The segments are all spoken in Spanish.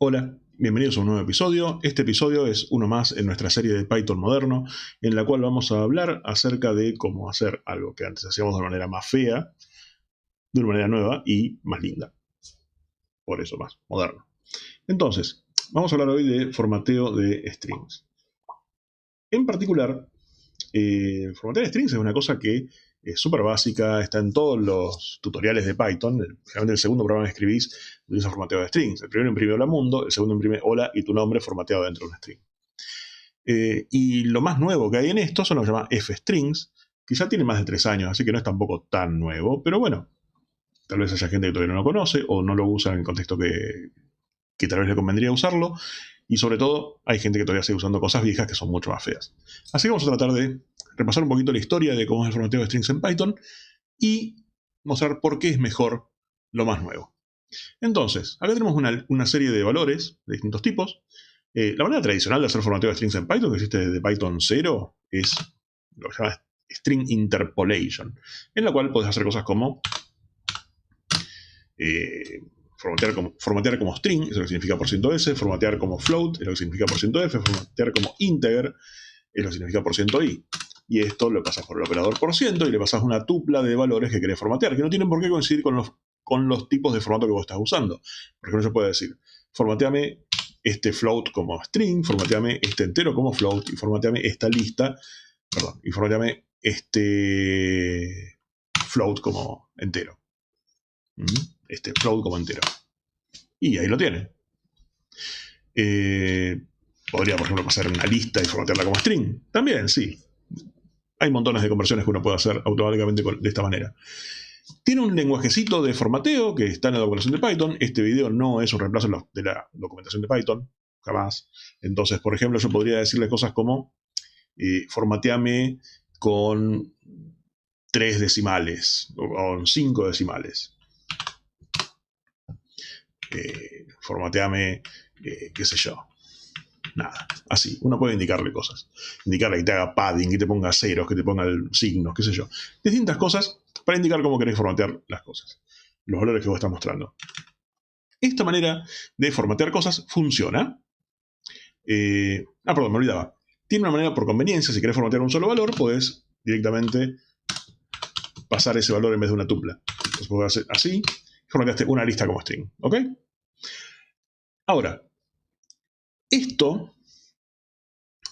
Hola, bienvenidos a un nuevo episodio. Este episodio es uno más en nuestra serie de Python moderno, en la cual vamos a hablar acerca de cómo hacer algo que antes hacíamos de una manera más fea, de una manera nueva y más linda. Por eso más moderno. Entonces, vamos a hablar hoy de formateo de strings. En particular, formatear strings es una cosa que es súper básica, está en todos los tutoriales de Python. Generalmente el segundo programa que escribís utiliza formateo de strings. El primero imprime hola mundo, el segundo imprime hola y tu nombre formateado dentro de un string. Y lo más nuevo que hay en esto son lo que se llama fstrings, que ya tiene más de 3 años, así que no es tampoco tan nuevo, pero bueno, tal vez haya gente que todavía no lo conoce o no lo usa en el contexto que tal vez le convendría usarlo. Y sobre todo, hay gente que todavía sigue usando cosas viejas que son mucho más feas. Así que vamos a tratar de repasar un poquito la historia de cómo es el formateo de strings en Python y mostrar por qué es mejor lo más nuevo. Entonces, acá tenemos una serie de valores de distintos tipos. La manera tradicional de hacer formateo de strings en Python, que existe desde Python 0, es lo que se llama string interpolation, en la cual podés hacer cosas como formatear como string, es lo que significa %s, formatear como float, es lo que significa %f, formatear como integer, es lo que significa %i. Y esto lo pasas por el operador % y le pasas una tupla de valores que querés formatear, que no tienen por qué coincidir con los tipos de formato que vos estás usando. Por ejemplo, yo puedo decir, formateame este float como string, formateame este entero como float, y formateame esta lista, y formateame este float como entero. Este float como entero. Y ahí lo tiene. Podría, por ejemplo, pasar una lista y formatearla como string. También, sí. Hay montones de conversiones que uno puede hacer automáticamente de esta manera. Tiene un lenguajecito de formateo que está en la documentación de Python. Este video no es un reemplazo de la documentación de Python, jamás. Entonces, por ejemplo, yo podría decirle cosas como formateame con 3 decimales o con 5 decimales. Formateame, qué sé yo. Nada, así. Uno puede indicarle cosas. Indicarle que te haga padding, que te ponga ceros, que te ponga signos, qué sé yo. Distintas cosas para indicar cómo querés formatear las cosas. Los valores que vos estás mostrando. Esta manera de formatear cosas funciona. Perdón, me olvidaba. Tiene una manera por conveniencia. Si querés formatear un solo valor, podés directamente pasar ese valor en vez de una tupla. Entonces podés hacer así y formateaste una lista como string. ¿Ok? Ahora, esto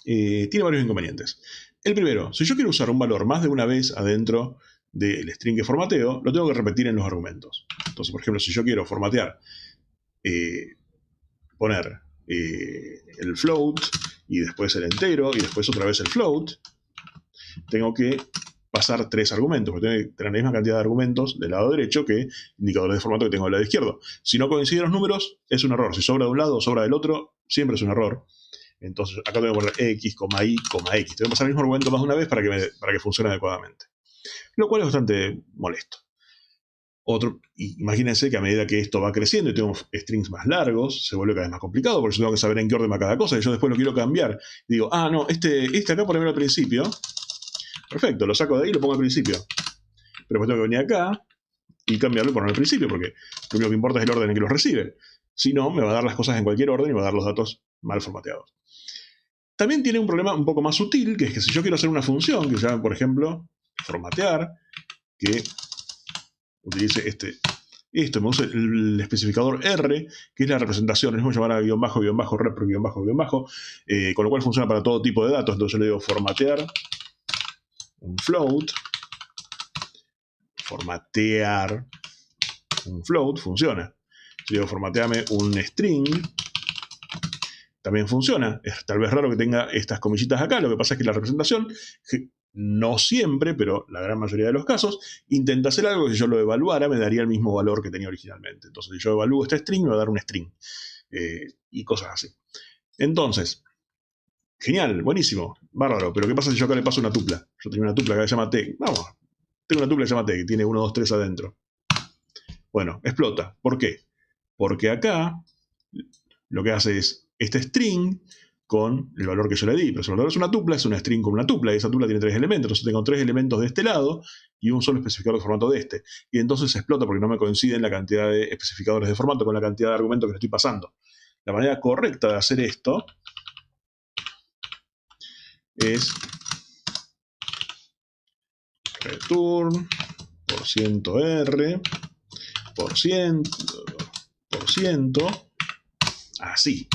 tiene varios inconvenientes. El primero, si yo quiero usar un valor más de una vez adentro del string que formateo, lo tengo que repetir en los argumentos. Entonces, por ejemplo, si yo quiero formatear, poner el float y después el entero y después otra vez el float, tengo que pasar 3 argumentos, porque tengo que tener la misma cantidad de argumentos del lado derecho que indicadores de formato que tengo del lado izquierdo. Si no coinciden los números, es un error. Si sobra de un lado o sobra del otro, siempre es un error. Entonces acá tengo que poner x, y, x. Tengo que pasar el mismo argumento más de una vez para que funcione adecuadamente. Lo cual es bastante molesto. Imagínense que a medida que esto va creciendo y tengo strings más largos, se vuelve cada vez más complicado, porque yo tengo que saber en qué orden va cada cosa, y yo después lo quiero cambiar. Y digo, no, este acá ponerlo al principio. Perfecto, lo saco de ahí y lo pongo al principio. Pero después tengo que venir acá y cambiarlo y ponerlo al principio, porque lo único que importa es el orden en que los recibe. Si no, me va a dar las cosas en cualquier orden y me va a dar los datos mal formateados. También tiene un problema un poco más sutil, que es que si yo quiero hacer una función que se llama, por ejemplo, formatear, que utilice esto, me use el especificador R, que es la representación, es como llamar a guión bajo, rep, guión bajo, con lo cual funciona para todo tipo de datos. Entonces yo le digo formatear un float, funciona. Si digo formateame un string, también funciona. Es tal vez raro que tenga estas comillitas acá, lo que pasa es que la representación, no siempre, pero la gran mayoría de los casos, intenta hacer algo que si yo lo evaluara me daría el mismo valor que tenía originalmente. Entonces si yo evalúo este string me va a dar un string. Y cosas así. Entonces, genial, buenísimo, bárbaro, pero ¿qué pasa si yo acá le paso una tupla? Yo tengo una tupla acá que se llama T. Vamos, tengo una tupla que se llama T, que tiene 1, 2, 3 adentro. Bueno, explota. ¿Por qué? Porque acá lo que hace es este string con el valor que yo le di. Pero si el valor es una tupla, es una string con una tupla, y esa tupla tiene 3 elementos. Entonces tengo 3 elementos de este lado y un solo especificador de formato de este. Y entonces se explota porque no me coinciden la cantidad de especificadores de formato con la cantidad de argumentos que le estoy pasando. la manera correcta de hacer esto es return %r %, así.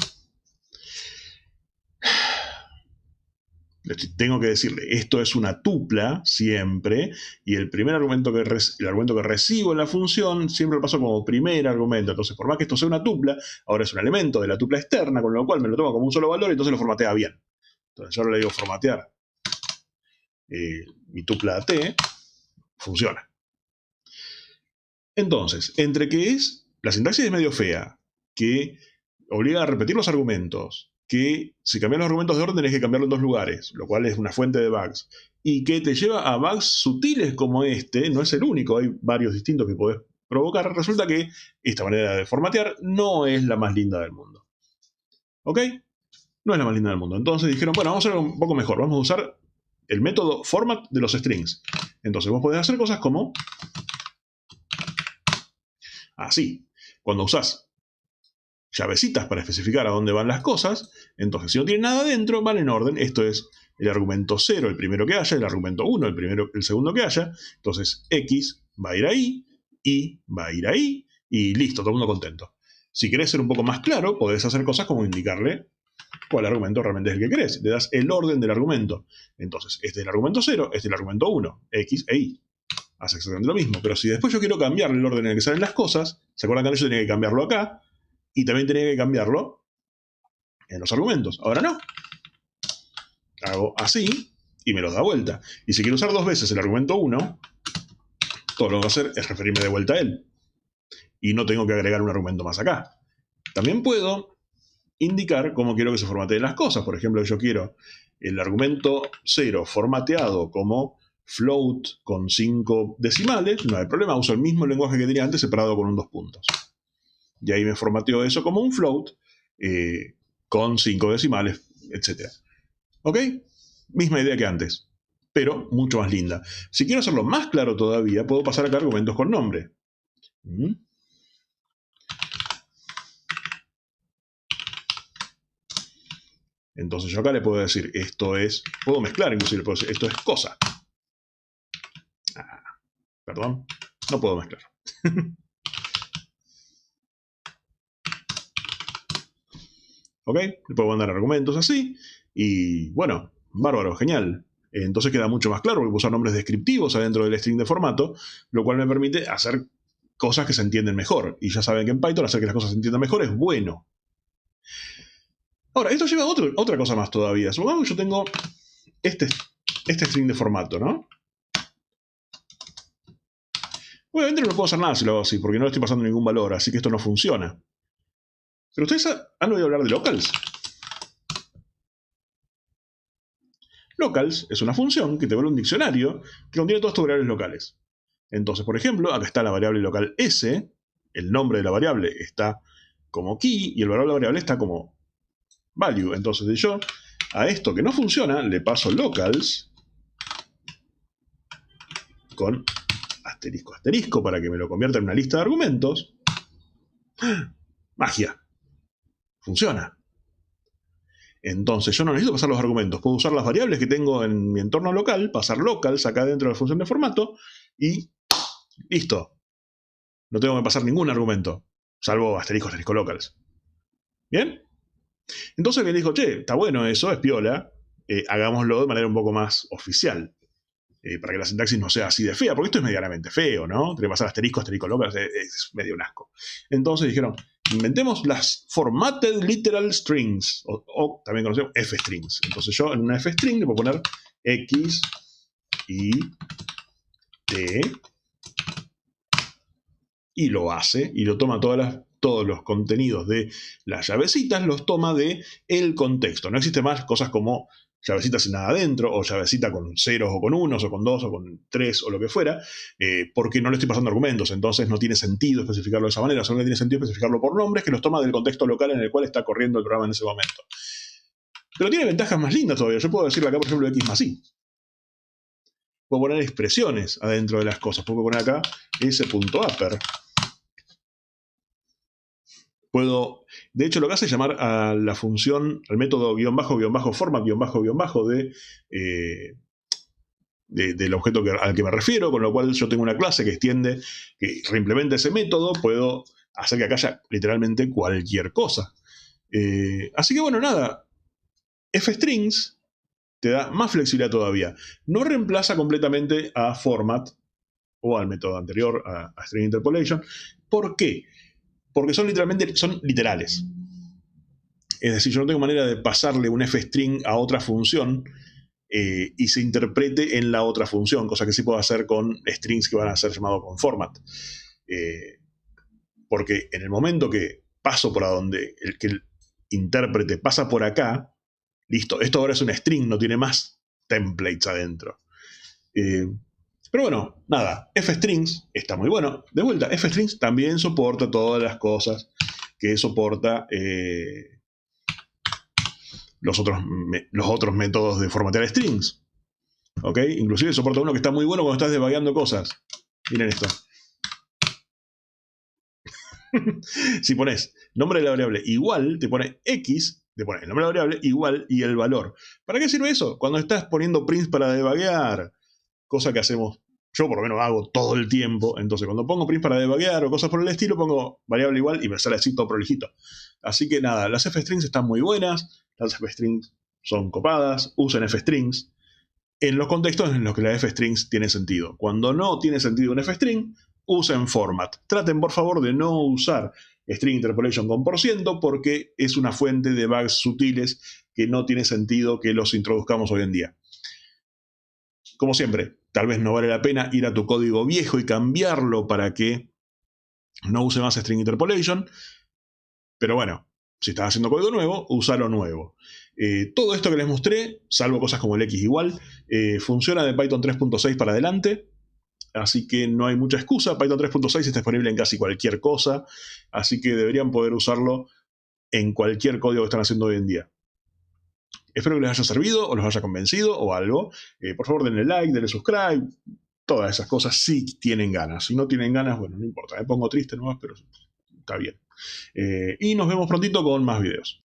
Tengo que decirle, esto es una tupla siempre, y el primer argumento que recibo en la función siempre lo paso como primer argumento. Entonces, por más que esto sea una tupla, ahora es un elemento de la tupla externa, con lo cual me lo toma como un solo valor y entonces lo formatea bien. Entonces yo ahora le digo formatear mi tupla t, funciona. Entonces, entre que la sintaxis es medio fea, que obliga a repetir los argumentos, que si cambian los argumentos de orden tenés que cambiarlo en 2 lugares, lo cual es una fuente de bugs, y que te lleva a bugs sutiles como este, no es el único, hay varios distintos que podés provocar. Resulta que esta manera de formatear no es la más linda del mundo. ¿Ok? No es la más linda del mundo. Entonces dijeron, bueno, vamos a hacer algo un poco mejor, vamos a usar el método format de los strings. Entonces vos podés hacer cosas como así. Cuando usás llavecitas para especificar a dónde van las cosas, entonces si no tiene nada dentro, van en orden. Esto es el argumento 0, el primero que haya, el argumento 1, el segundo que haya. Entonces X va a ir ahí, Y va a ir ahí, y listo, todo el mundo contento. Si querés ser un poco más claro, podés hacer cosas como indicarle cuál argumento realmente es el que querés. Le das el orden del argumento. Entonces, este es el argumento 0, este es el argumento 1, X e Y. Hace exactamente lo mismo. Pero si después yo quiero cambiar el orden en el que salen las cosas, ¿se acuerdan que antes yo tenía que cambiarlo acá? Y también tenía que cambiarlo en los argumentos. Ahora no. Hago así y me lo da vuelta. Y si quiero usar 2 veces el argumento 1, todo lo que voy a hacer es referirme de vuelta a él. Y no tengo que agregar un argumento más acá. También puedo indicar cómo quiero que se formateen las cosas. Por ejemplo, yo quiero el argumento 0 formateado como float con 5 decimales. No hay problema, uso el mismo lenguaje que tenía antes separado con un 2 puntos. Y ahí me formateó eso como un float con 5 decimales, etc. ¿Ok? Misma idea que antes, pero mucho más linda. Si quiero hacerlo más claro todavía, puedo pasar acá argumentos con nombre. Entonces yo acá le puedo decir, esto es, puedo mezclar inclusive, puedo decir, esto es cosa. Perdón, no puedo mezclar. ¿Ok? Le puedo mandar argumentos así. Y bueno, bárbaro, genial. Entonces queda mucho más claro porque puedo usar nombres descriptivos adentro del string de formato, lo cual me permite hacer cosas que se entienden mejor. Y ya saben que en Python hacer que las cosas se entiendan mejor es bueno. Ahora, esto lleva a otra cosa más todavía. Supongamos que yo tengo este string de formato, ¿no? Obviamente no puedo hacer nada si lo hago así, porque no le estoy pasando ningún valor, así que esto no funciona. Pero ustedes han oído hablar de locals. Locals es una función que te vuelve un diccionario que contiene todas tus variables locales. Entonces, por ejemplo, acá está la variable local s, el nombre de la variable está como key y el valor de la variable está como value. Entonces, yo a esto que no funciona le paso locals con asterisco asterisco para que me lo convierta en una lista de argumentos. ¡Magia! Funciona. Entonces yo no necesito pasar los argumentos, puedo usar las variables que tengo en mi entorno local, pasar locals acá dentro de la función de formato y listo. No tengo que pasar ningún argumento, salvo asterisco asterisco locals. ¿Bien? Entonces alguien dijo, che, está bueno eso, es piola, hagámoslo de manera un poco más oficial. Para que la sintaxis no sea así de fea, porque esto es medianamente feo, ¿no? Tener que pasar asterisco locals es medio un asco. Entonces dijeron, inventemos las formatted literal strings, o también conocemos f-strings. Entonces yo en una f-string le puedo poner x, y, t, y lo hace, y lo toma todos los contenidos de las llavecitas, los toma de el contexto. No existe más cosas como llavecita sin nada adentro, o llavecita con ceros o con unos, o con dos, o con tres, o lo que fuera, porque no le estoy pasando argumentos. Entonces no tiene sentido especificarlo de esa manera, solo tiene sentido especificarlo por nombres que los toma del contexto local en el cual está corriendo el programa en ese momento. Pero tiene ventajas más lindas todavía. Yo puedo decirle acá, por ejemplo, x más y. Puedo poner expresiones adentro de las cosas. Puedo poner acá s.upper. De hecho, lo que hace es llamar a la función, al método guión bajo format guión bajo del objeto al que me refiero, con lo cual yo tengo una clase que extiende, que reimplementa ese método, puedo hacer que acá haya literalmente cualquier cosa. Así que bueno, nada, fstrings te da más flexibilidad todavía. No reemplaza completamente a format o al método anterior, a string interpolation. ¿Por qué? Porque son literales. Es decir, yo no tengo manera de pasarle un fstring a otra función y se interprete en la otra función, cosa que sí puedo hacer con strings que van a ser llamados con format. Porque en el momento que paso por donde el intérprete pasa por acá, listo, esto ahora es un string, no tiene más templates adentro. Pero bueno, nada, fstrings está muy bueno. De vuelta, fstrings también soporta todas las cosas que soporta los otros métodos de formatear strings. ¿Ok? Inclusive soporta uno que está muy bueno cuando estás debugueando cosas. Miren esto. Si pones nombre de la variable igual, te pone X, te pone el nombre de la variable igual y el valor. ¿Para qué sirve eso? Cuando estás poniendo prints para debuguear, cosa que hacemos, yo por lo menos hago todo el tiempo. Entonces cuando pongo prints para debuguear o cosas por el estilo, pongo variable igual y me sale así todo prolijito. Así que nada, las fstrings están muy buenas, las fstrings son copadas, usen fstrings en los contextos en los que la fstrings tiene sentido. Cuando no tiene sentido un fstring, usen format. Traten por favor de no usar string interpolation con %, porque es una fuente de bugs sutiles que no tiene sentido que los introduzcamos hoy en día. Como siempre, tal vez no vale la pena ir a tu código viejo y cambiarlo para que no use más string interpolation, pero bueno, si estás haciendo código nuevo, usa lo nuevo. Todo esto que les mostré, salvo cosas como el X igual, funciona de Python 3.6 para adelante, así que no hay mucha excusa. Python 3.6 está disponible en casi cualquier cosa, así que deberían poder usarlo en cualquier código que están haciendo hoy en día. Espero que les haya servido o los haya convencido o algo. Por favor denle like, denle subscribe, todas esas cosas si tienen ganas. Si no tienen ganas, bueno, no importa, me pongo triste nomás, pero está bien. Y nos vemos prontito con más videos.